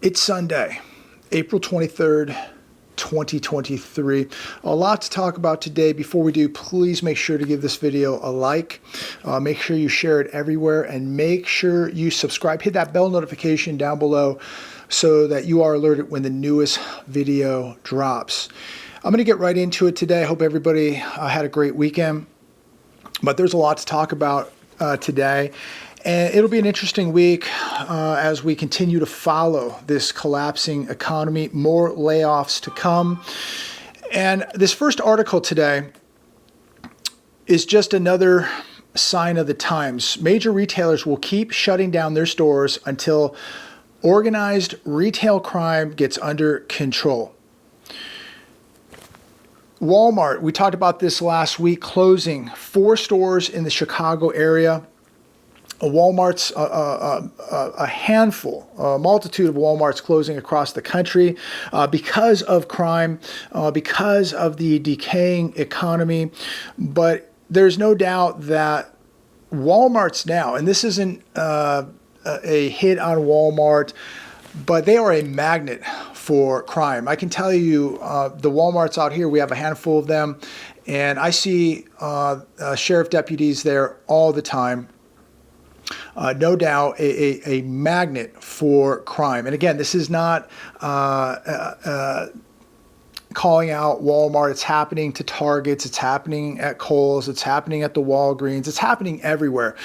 It's Sunday, April 23rd, 2023. A lot to talk about today. Before we do, please make sure to give this video a like. Make sure you share it everywhere and make sure you subscribe. Hit that bell notification down below so that you are alerted when the newest video drops. I'm going to get right into it today. I hope everybody had a great weekend, but there's a lot to talk about today. And it'll be an interesting week as we continue to follow this collapsing economy, more layoffs to come. And this first article today is just another sign of the times. Major retailers will keep shutting down their stores until organized retail crime gets under control. Walmart, we talked about this last week, closing 4 stores in the Chicago area. Walmart's a handful, a multitude of Walmarts closing across the country because of crime, because of the decaying economy. But there's no doubt that Walmart's now, and this isn't a hit on Walmart, but they are a magnet for crime. I can tell you the Walmarts out here, we have a handful of them, and I see sheriff deputies there all the time. No doubt a magnet for crime. And again, this is not calling out Walmart. It's happening to Targets. It's happening at Kohl's. It's happening at the Walgreens. It's happening everywhere.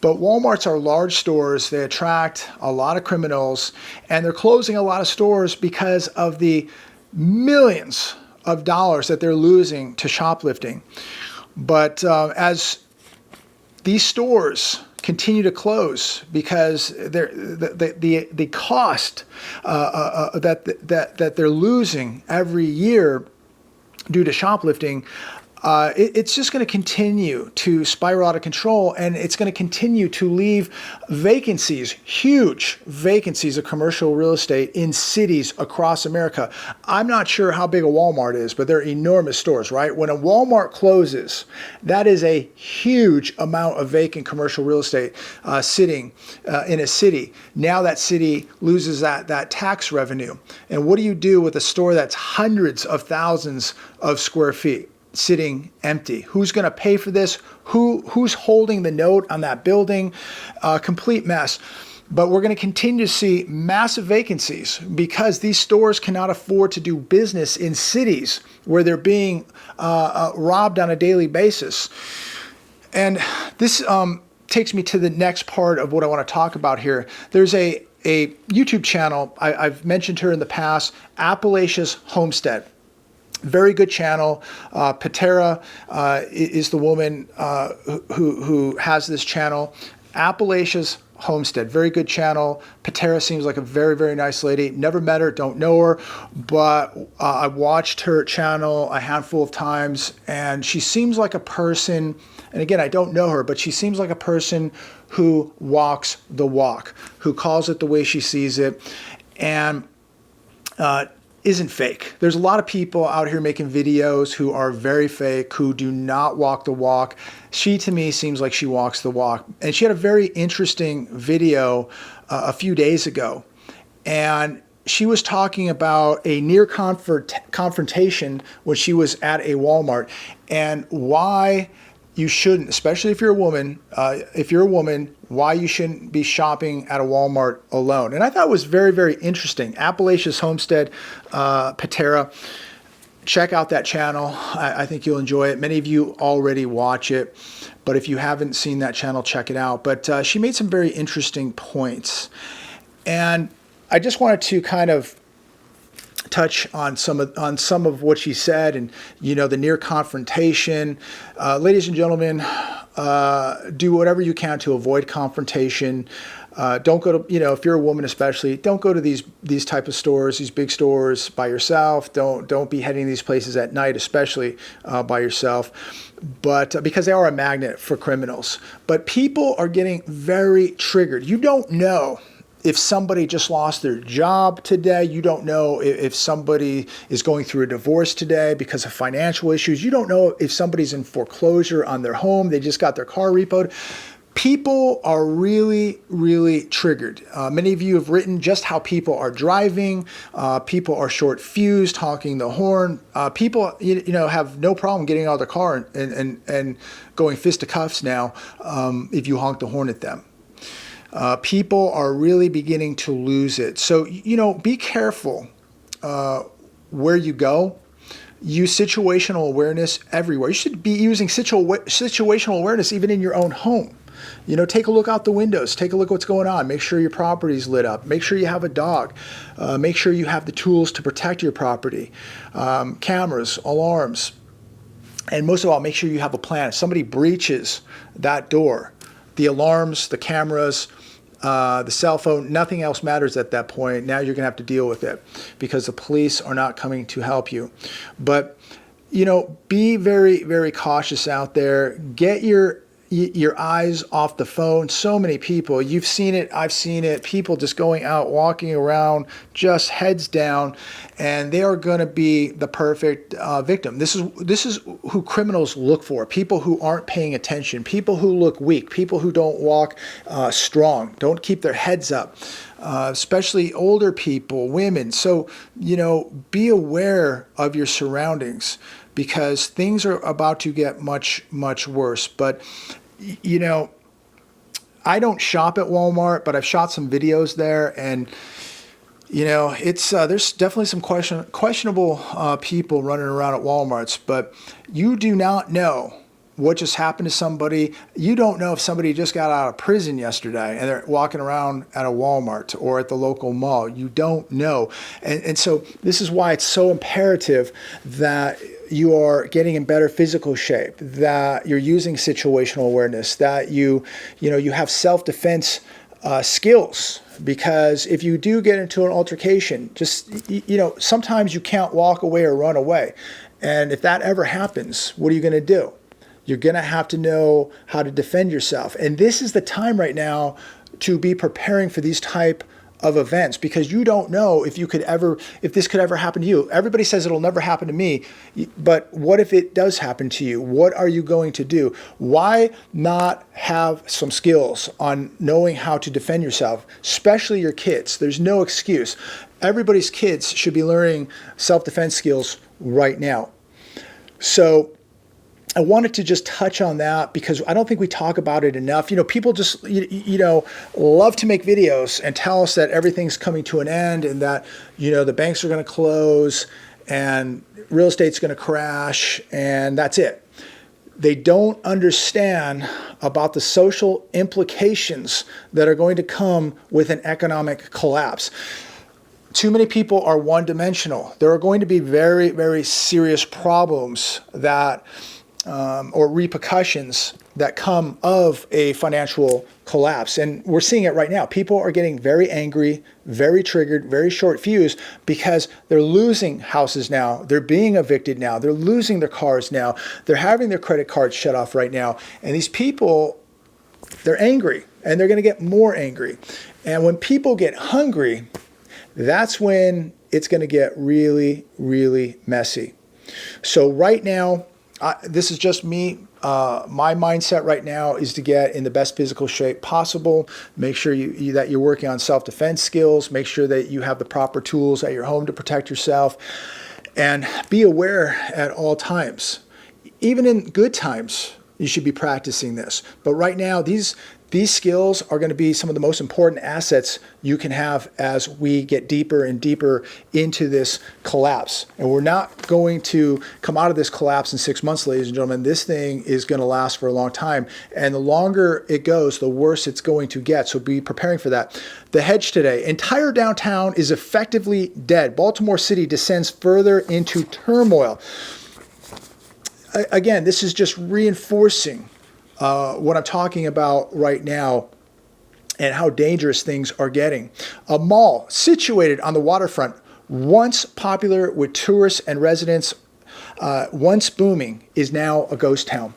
But Walmarts are large stores. They attract a lot of criminals, and they're closing a lot of stores because of the millions of dollars that they're losing to shoplifting. But as these stores continue to close because the cost that they're losing every year due to shoplifting, it's just going to continue to spiral out of control, and it's going to continue to leave vacancies, huge vacancies of commercial real estate in cities across America. I'm not sure how big a Walmart is, but they're enormous stores, right? When a Walmart closes, that is a huge amount of vacant commercial real estate sitting in a city. Now that city loses that tax revenue. And what do you do with a store that's hundreds of thousands of square feet sitting empty? Who's going to pay for this? Who's holding the note on that building? Complete mess. But we're going to continue to see massive vacancies because these stores cannot afford to do business in cities where they're being robbed on a daily basis. And this takes me to the next part of what I want to talk about here. There's a YouTube channel, I've mentioned her in the past, Appalachia's Homestead. Very good channel. Patera is the woman who has this channel. Appalachia's Homestead, very good channel. Patera seems like a very, very nice lady. Never met her, don't know her, but I watched her channel a handful of times, and she seems like a person, and again, I don't know her, but she seems like a person who walks the walk, who calls it the way she sees it, and isn't fake. There's a lot of people out here making videos who are very fake, who do not walk the walk. She, to me, seems like she walks the walk. And she had a very interesting video a few days ago. And she was talking about a near confrontation when she was at a Walmart and why you shouldn't, especially if you're a woman, why you shouldn't be shopping at a Walmart alone. And I thought it was very, very interesting. Appalachia's Homestead, Patera. Check out that channel. I think you'll enjoy it. Many of you already watch it, but if you haven't seen that channel, check it out. But she made some very interesting points. And I just wanted to kind of touch on some of what she said, and the near confrontation. Ladies and gentlemen, do whatever you can to avoid confrontation. Don't go to, if you're a woman especially, don't go to these type of stores, these big stores by yourself. Don't be heading these places at night, especially by yourself. But because they are a magnet for criminals. But people are getting very triggered. You don't know if somebody just lost their job today. You don't know if somebody is going through a divorce today because of financial issues. You don't know if somebody's in foreclosure on their home. They just got their car repoed. People are really, really triggered. Many of you have written just how people are driving. People are short-fused, honking the horn. People, have no problem getting out of their car and going fisticuffs now if you honk the horn at them. People are really beginning to lose it. So, be careful where you go. Use situational awareness everywhere. You should be using situational awareness even in your own home. Take a look out the windows. Take a look what's going on. Make sure your property's lit up. Make sure you have a dog. Make sure you have the tools to protect your property. Cameras, alarms. And most of all, make sure you have a plan. If somebody breaches that door, the alarms, the cameras, the cell phone, nothing else matters at that point. Now you're going to have to deal with it because the police are not coming to help you. But, be very, very cautious out there. Get your eyes off the phone. So many people, you've seen it, I've seen it, people just going out, walking around, just heads down, and they are going to be the perfect victim. This is who criminals look for, people who aren't paying attention, people who look weak, people who don't walk strong, don't keep their heads up, especially older people, women. So, be aware of your surroundings because things are about to get much, much worse. But I don't shop at Walmart, but I've shot some videos there, and it's there's definitely some questionable people running around at Walmarts. But you do not know what just happened to somebody. You don't know if somebody just got out of prison yesterday and they're walking around at a Walmart or at the local mall. You don't know, and so this is why it's so imperative that you are getting in better physical shape, that you're using situational awareness, that you have self-defense skills. Because if you do get into an altercation, just, sometimes you can't walk away or run away. And if that ever happens, what are you going to do? You're going to have to know how to defend yourself. And this is the time right now to be preparing for these type of events, because you don't know if this could ever happen to you. Everybody says it'll never happen to me, but what if it does happen to you? What are you going to do? Why not have some skills on knowing how to defend yourself, especially your kids? There's no excuse. Everybody's kids should be learning self-defense skills right now. So I wanted to just touch on that because I don't think we talk about it enough. People just, love to make videos and tell us that everything's coming to an end and that, the banks are going to close and real estate's going to crash and that's it. They don't understand about the social implications that are going to come with an economic collapse. Too many people are one-dimensional. There are going to be very, very serious problems that or repercussions that come of a financial collapse. And we're seeing it right now. People are getting very angry, very triggered, very short-fused because they're losing houses now. They're being evicted now. They're losing their cars now. They're having their credit cards shut off right now. And these people, they're angry and they're going to get more angry. And when people get hungry, that's when it's going to get really, really messy. So right now, this is just me. My mindset right now is to get in the best physical shape possible. Make sure that you're working on self-defense skills. Make sure that you have the proper tools at your home to protect yourself. And be aware at all times. Even in good times, you should be practicing this. But right now, these skills are going to be some of the most important assets you can have as we get deeper and deeper into this collapse. And we're not going to come out of this collapse in 6 months, ladies and gentlemen. This thing is going to last for a long time. And the longer it goes, the worse it's going to get. So be preparing for that. The hedge today. Entire downtown is effectively dead. Baltimore City descends further into turmoil. Again, this is just reinforcing what I'm talking about right now and how dangerous things are getting. A mall situated on the waterfront, once popular with tourists and residents, once booming, is now a ghost town.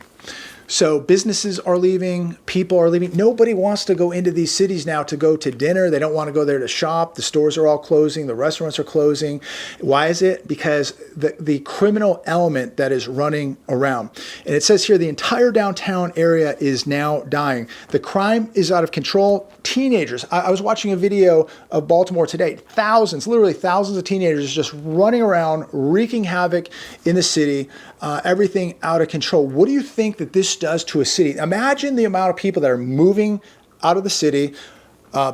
So businesses are leaving, people are leaving. Nobody wants to go into these cities now to go to dinner. They don't want to go there to shop. The stores are all closing. The restaurants are closing. Why is it? Because the criminal element that is running around. And it says here the entire downtown area is now dying. The crime is out of control. Teenagers. I was watching a video of Baltimore today. Thousands, literally thousands of teenagers just running around, wreaking havoc in the city. Everything out of control. What do you think that this does to a city? Imagine the amount of people that are moving out of the city,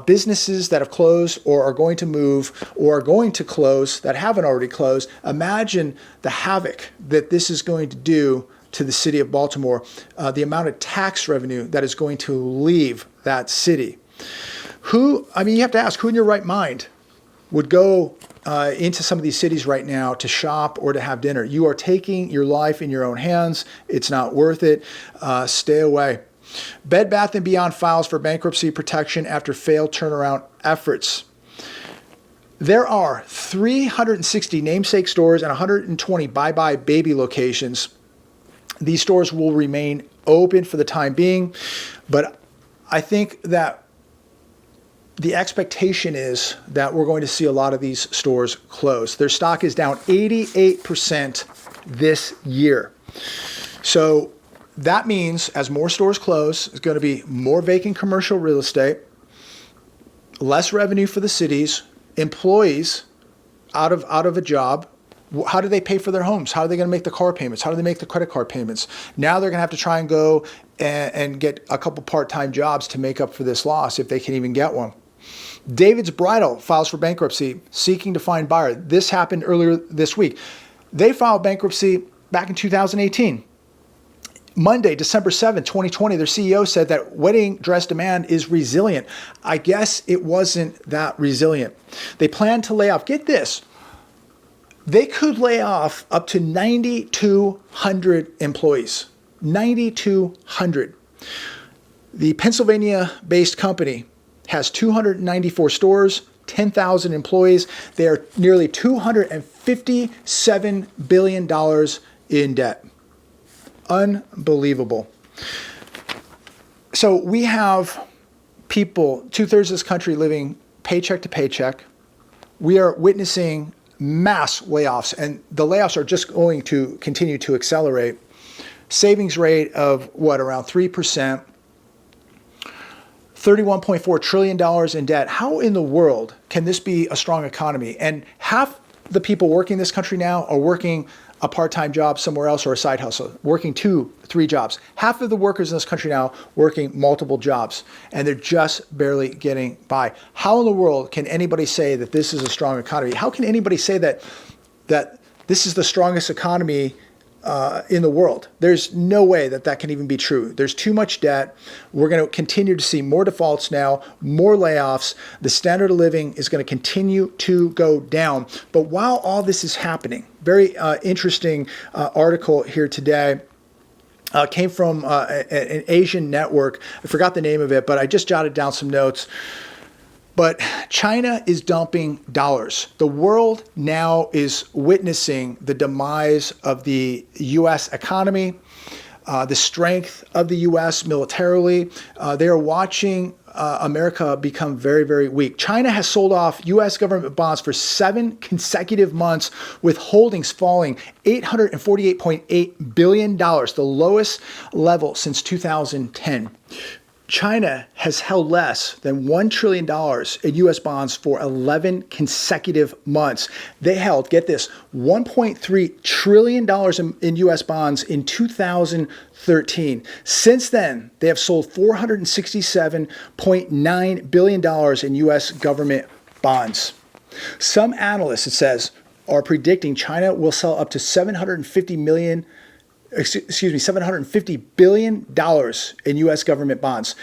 businesses that have closed or are going to move or are going to close that haven't already closed. Imagine the havoc that this is going to do to the city of Baltimore, the amount of tax revenue that is going to leave that city. You have to ask, who in your right mind would go into some of these cities right now to shop or to have dinner? You are taking your life in your own hands. It's not worth it. Stay away. Bed Bath & Beyond files for bankruptcy protection after failed turnaround efforts. There are 360 namesake stores and 120 Bye Bye Baby locations. These stores will remain open for the time being, but I think that the expectation is that we're going to see a lot of these stores close. Their stock is down 88% this year. So that means as more stores close, it's going to be more vacant commercial real estate, less revenue for the cities, employees out of a job. How do they pay for their homes? How are they going to make the car payments? How do they make the credit card payments? Now they're going to have to try and go and get a couple part-time jobs to make up for this loss if they can even get one. David's Bridal files for bankruptcy, seeking to find buyer. This happened earlier this week. They filed bankruptcy back in 2018. Monday, December 7th, 2020, their CEO said that wedding dress demand is resilient. I guess it wasn't that resilient. They plan to lay off, get this, they could lay off up to 9,200 employees. 9,200. The Pennsylvania-based company has 294 stores, 10,000 employees. They are nearly $257 billion in debt. Unbelievable. So we have people, 2/3 of this country living paycheck to paycheck. We are witnessing mass layoffs, and the layoffs are just going to continue to accelerate. Savings rate of around 3%. $31.4 trillion in debt. How in the world can this be a strong economy? And half the people working in this country now are working a part-time job somewhere else or a side hustle, working 2-3 jobs. Half of the workers in this country now working multiple jobs, and they're just barely getting by. How in the world can anybody say that this is a strong economy? How can anybody say that this is the strongest economy in the world? There's no way that can even be true. There's too much debt. We're going to continue to see more defaults now, more layoffs. The standard of living is going to continue to go down. But while all this is happening, very interesting article here today. Came from an Asian network. I forgot the name of it, but I just jotted down some notes. But China is dumping dollars. The world now is witnessing the demise of the U.S. economy, the strength of the U.S. militarily. They are watching America become very, very weak. China has sold off U.S. government bonds for 7 consecutive months, with holdings falling $848.8 billion, the lowest level since 2010. China has held less than $1 trillion in U.S. bonds for 11 consecutive months. They held, get this, $1.3 trillion in U.S. bonds in 2013. Since then, they have sold $467.9 billion in U.S. government bonds. Some analysts, it says, are predicting China will sell up to $750 billion in U.S. government bonds.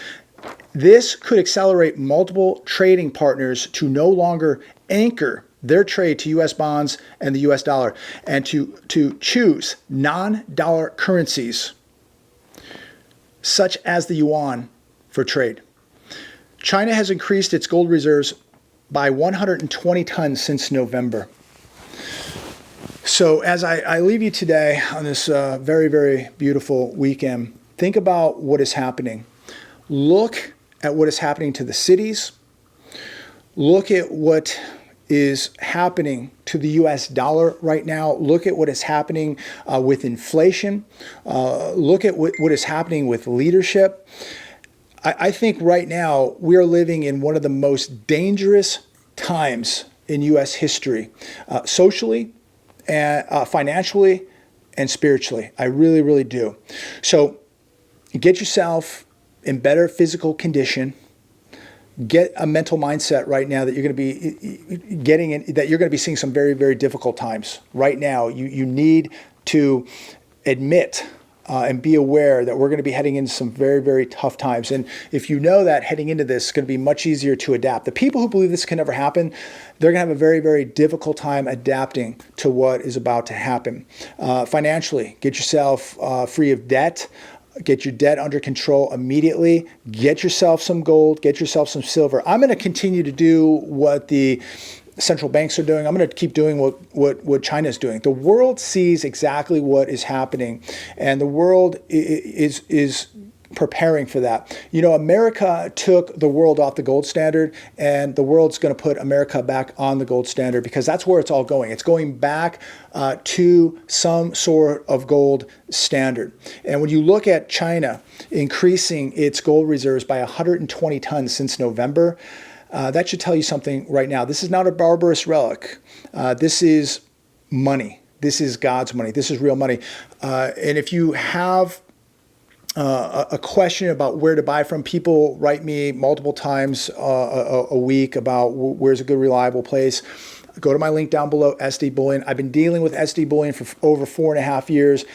This could accelerate multiple trading partners to no longer anchor their trade to U.S. bonds and the U.S. dollar, and to choose non-dollar currencies, such as the yuan, for trade. China has increased its gold reserves by 120 tons since November. So as I leave you today on this very, very beautiful weekend, think about what is happening. Look at what is happening to the cities. Look at what is happening to the US dollar right now. Look at what is happening with inflation. Look at what is happening with leadership. I think right now we are living in one of the most dangerous times in US history, socially, and financially, and spiritually. I really, really do. So get yourself in better physical condition. Get a mental mindset right now that you're going to be getting in, that you're going to be seeing some very, very difficult times. Right now, you need to admit and be aware that we're going to be heading into some very, very tough times. And if you know that heading into this, it's going to be much easier to adapt. The people who believe this can never happen, they're going to have a very, very difficult time adapting to what is about to happen. Financially, get yourself free of debt. Get your debt under control immediately. Get yourself some gold. Get yourself some silver. I'm going to continue to do what the central banks are doing. I'm going to keep doing what China is doing. The world sees exactly what is happening, and the world is preparing for that. You know, America took the world off the gold standard, and the world's going to put America back on the gold standard, because that's where it's all going. It's going back to some sort of gold standard. And when you look at China increasing its gold reserves by 120 tons since November, that should tell you something right now. This is not a barbarous relic. This is money. This is God's money. This is real money. And if you have a question about where to buy from, people write me multiple times a week about where's a good, reliable place. Go to my link down below, SD Bullion. I've been dealing with SD Bullion for over 4.5 years.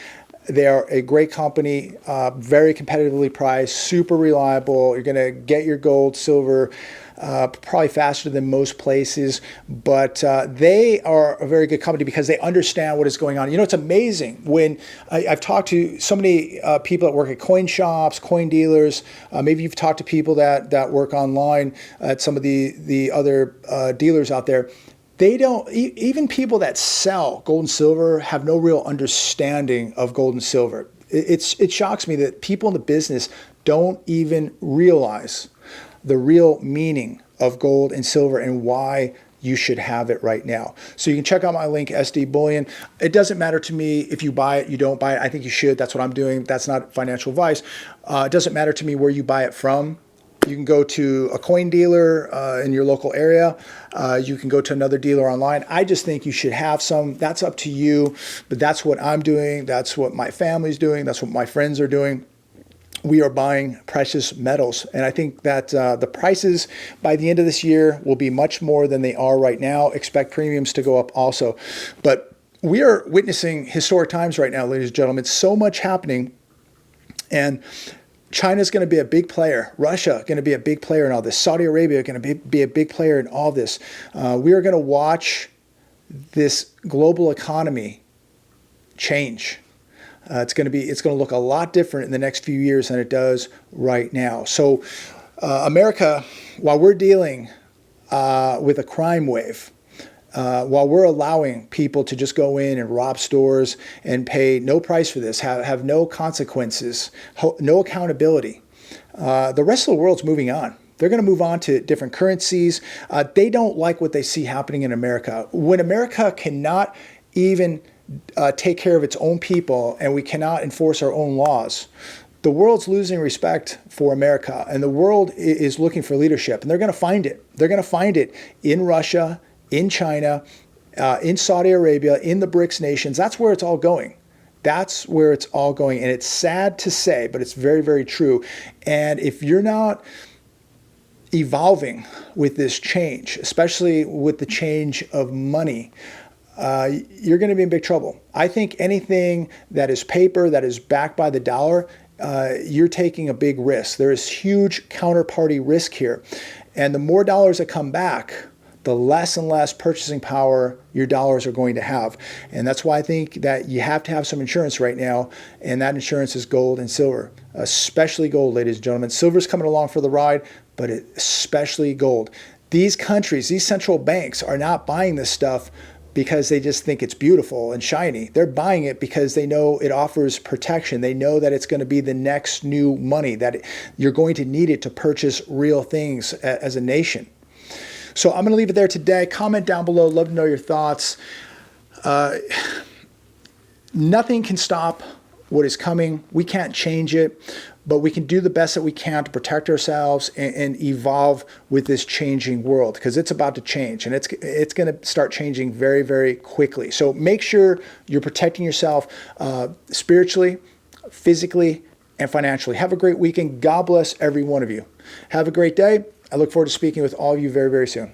They are a great company, very competitively priced, super reliable. You're going to get your gold, silver, probably faster than most places, but they are a very good company because they understand what is going on. You know, it's amazing when I've talked to so many people that work at coin shops, coin dealers. Maybe you've talked to people that work online at some of the other dealers out there. They don't, even people that sell gold and silver have no real understanding of gold and silver. It shocks me that people in the business don't even realize the real meaning of gold and silver and why you should have it right now. So you can check out my link, SD Bullion. It doesn't matter to me if you buy it, you don't buy it. I think you should. That's what I'm doing. That's not financial advice. It doesn't matter to me where you buy it from. You can go to a coin dealer in your local area. You can go to another dealer online. I just think you should have some. That's up to you, but that's what I'm doing. That's what my family's doing. That's what my friends are doing. We are buying precious metals. And I think that the prices by the end of this year will be much more than they are right now. Expect premiums to go up also. But we are witnessing historic times right now, ladies and gentlemen. So much happening. And China's going to be a big player. Russia going to be a big player in all this. Saudi Arabia going to be a big player in all this. We are going to watch this global economy change. It's going to look a lot different in the next few years than it does right now. So America, while we're dealing with a crime wave, while we're allowing people to just go in and rob stores and pay no price for this, have no consequences, no accountability, the rest of the world's moving on. They're going to move on to different currencies. They don't like what they see happening in America. When America cannot even take care of its own people and we cannot enforce our own laws, the world's losing respect for America, and the world is looking for leadership, and they're going to find it. They're going to find it in Russia, in China, in Saudi Arabia, in the BRICS nations. That's where it's all going. That's where it's all going. And it's sad to say, but it's very, very true. And if you're not evolving with this change, especially with the change of money, you're going to be in big trouble. I think anything that is paper, that is backed by the dollar, you're taking a big risk. There is huge counterparty risk here. And the more dollars that come back, the less and less purchasing power your dollars are going to have. And that's why I think that you have to have some insurance right now, and that insurance is gold and silver, especially gold, ladies and gentlemen. Silver's coming along for the ride, but especially gold. These countries, these central banks are not buying this stuff because they just think it's beautiful and shiny. They're buying it because they know it offers protection. They know that it's going to be the next new money, that you're going to need it to purchase real things as a nation. So I'm going to leave it there today. Comment down below. Love to know your thoughts. Nothing can stop what is coming. We can't change it, but we can do the best that we can to protect ourselves and evolve with this changing world, because it's about to change, and it's going to start changing very, very quickly. So make sure you're protecting yourself spiritually, physically, and financially. Have a great weekend. God bless every one of you. Have a great day. I look forward to speaking with all of you very, very soon.